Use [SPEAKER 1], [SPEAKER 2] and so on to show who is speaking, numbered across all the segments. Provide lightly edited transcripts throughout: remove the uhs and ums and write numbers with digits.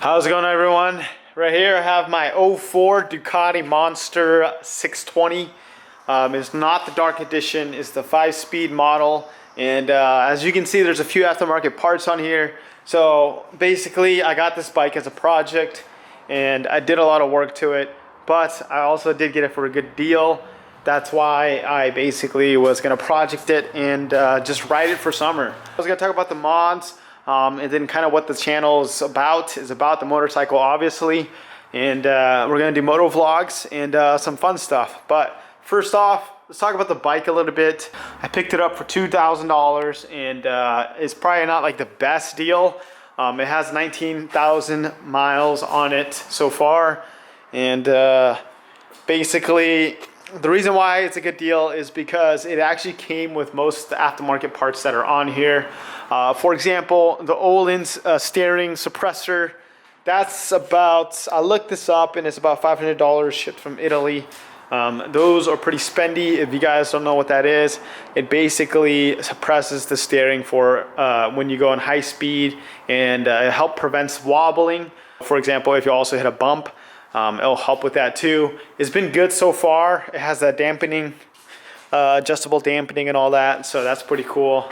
[SPEAKER 1] How's it going, everyone? Right here I have my '04 Ducati Monster 620. It's not the dark edition, it's the 5-speed model, and as you can see, there's a few aftermarket parts on here. So basically I got this bike as a project and I did a lot of work to it, but I also did get it for a good deal. That's why I basically was gonna project it and just ride it for summer. I was gonna talk about the mods, and then kind of what the channel is about the motorcycle, obviously, and we're gonna do moto vlogs and some fun stuff. But first off, let's talk about the bike a little bit. I picked it up for $2,000, and it's probably not like the best deal. It has 19,000 miles on it so far, and basically the reason why it's a good deal is because it actually came with most of the aftermarket parts that are on here. For example, the Öhlins steering suppressor, that's about, I looked this up and it's about $500 shipped from Italy. Those are pretty spendy. If you guys don't know what that is, it basically suppresses the steering for when you go in high speed, and it helps prevents wobbling. For example, if you also hit a bump, it'll help with that too. It's been good so far. It has that dampening, adjustable dampening and all that, so that's pretty cool.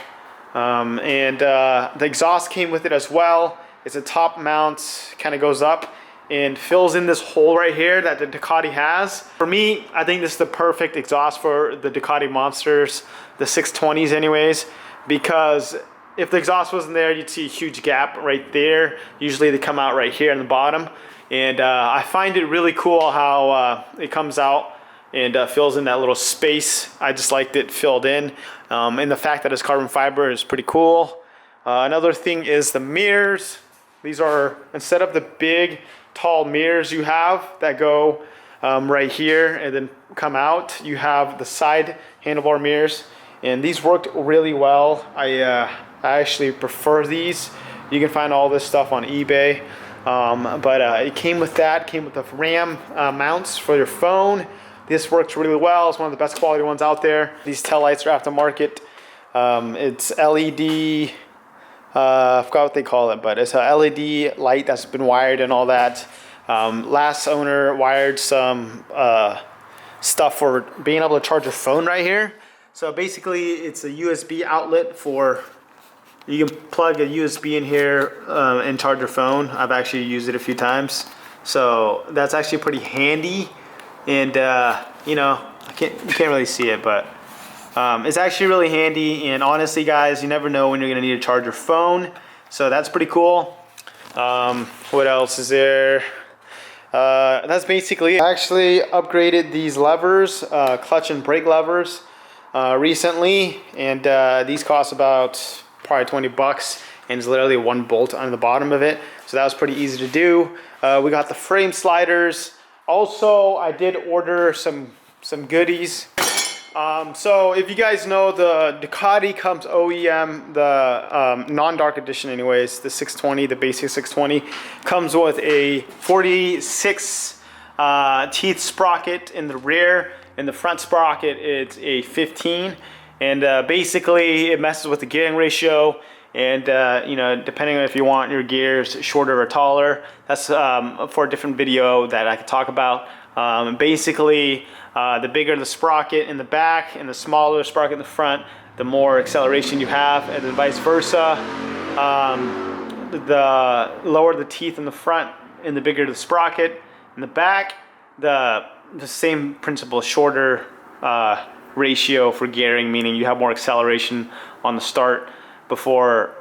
[SPEAKER 1] The exhaust came with it as well. It's a top mount, kind of goes up and fills in this hole right here that the Ducati has. For me, I think this is the perfect exhaust for the Ducati Monsters, the 620s anyways, because if the exhaust wasn't there, you'd see a huge gap right there. Usually they come out right here in the bottom. And I find it really cool how it comes out and fills in that little space. I just liked it filled in. And the fact that it's carbon fiber is pretty cool. Another thing is the mirrors. These are, instead of the big, tall mirrors you have that go right here and then come out, you have the side handlebar mirrors. And these worked really well. I actually prefer these. You can find all this stuff on eBay. It came with that, came with the RAM mounts for your phone. This works really well. It's one of the best quality ones out there. These taillights are aftermarket. It's LED, I forgot what they call it, but it's a LED light that's been wired and all that. Last owner wired some stuff for being able to charge your phone right here. So basically it's a USB outlet for, you can plug a USB in here and charge your phone. I've actually used it a few times, so that's actually pretty handy. And you know, you can't really see it, but it's actually really handy. And honestly, guys, you never know when you're gonna need to charge your phone, so that's pretty cool. What else is there? That's basically it. I actually upgraded these levers, clutch and brake levers, recently, and these cost about probably 20 bucks, and it's literally one bolt on the bottom of it, so that was pretty easy to do. We got the frame sliders. Also, I did order some goodies. So if you guys know, the Ducati comes OEM, the non-dark edition anyways, the 620, the basic 620, comes with a 46 teeth sprocket in the rear. In the front sprocket, it's a 15. And basically it messes with the gearing ratio, and you know, depending on if you want your gears shorter or taller, that's for a different video that I could talk about. Basically, the bigger the sprocket in the back and the smaller the sprocket in the front, the more acceleration you have, and then vice versa. The lower the teeth in the front and the bigger the sprocket in the back, the same principle, shorter ratio for gearing, meaning you have more acceleration on the start before,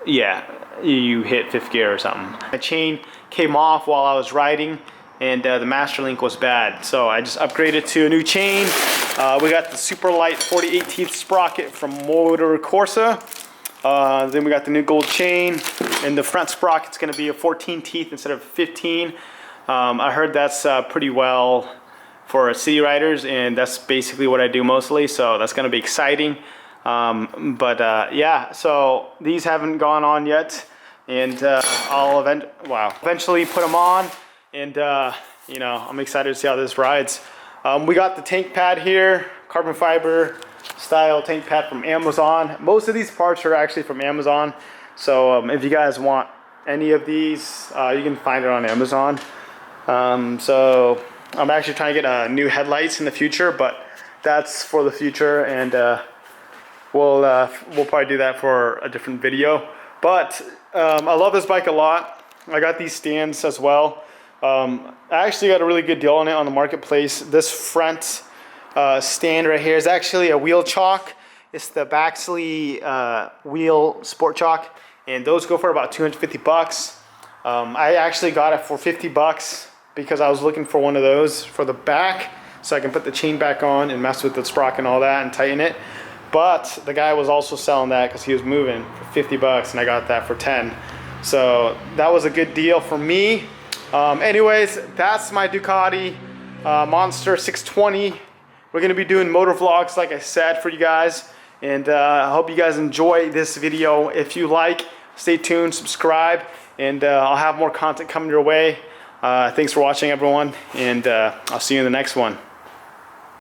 [SPEAKER 1] yeah, you hit fifth gear or something. My chain came off while I was riding, and the master link was bad, so I just upgraded to a new chain. We got the super light 48 teeth sprocket from Motor Corsa. Then we got the new gold chain, and the front sprocket's going to be a 14 teeth instead of 15. I heard that's pretty well for city riders, and that's basically what I do mostly, so that's going to be exciting. Yeah, so these haven't gone on yet, and I'll eventually put them on, and you know, I'm excited to see how this rides. We got the tank pad here, carbon fiber style tank pad from Amazon. Most of these parts are actually from Amazon, so if you guys want any of these. You can find it on Amazon. So I'm actually trying to get new headlights in the future, but that's for the future, and we'll probably do that for a different video. But I love this bike a lot. I got these stands as well. I actually got a really good deal on it on the marketplace. This front stand right here is actually a wheel chalk. It's the Baxley wheel sport chalk, and those go for about 250 bucks. I actually got it for 50 bucks because I was looking for one of those for the back so I can put the chain back on and mess with the sprocket and all that and tighten it. But the guy was also selling that because he was moving for 50 bucks, and I got that for 10. So that was a good deal for me. Anyways, that's my Ducati Monster 620. We're going to be doing motor vlogs, like I said, for you guys. And I hope you guys enjoy this video. If you like, stay tuned, subscribe, and I'll have more content coming your way. Thanks for watching, everyone, and I'll see you in the next one.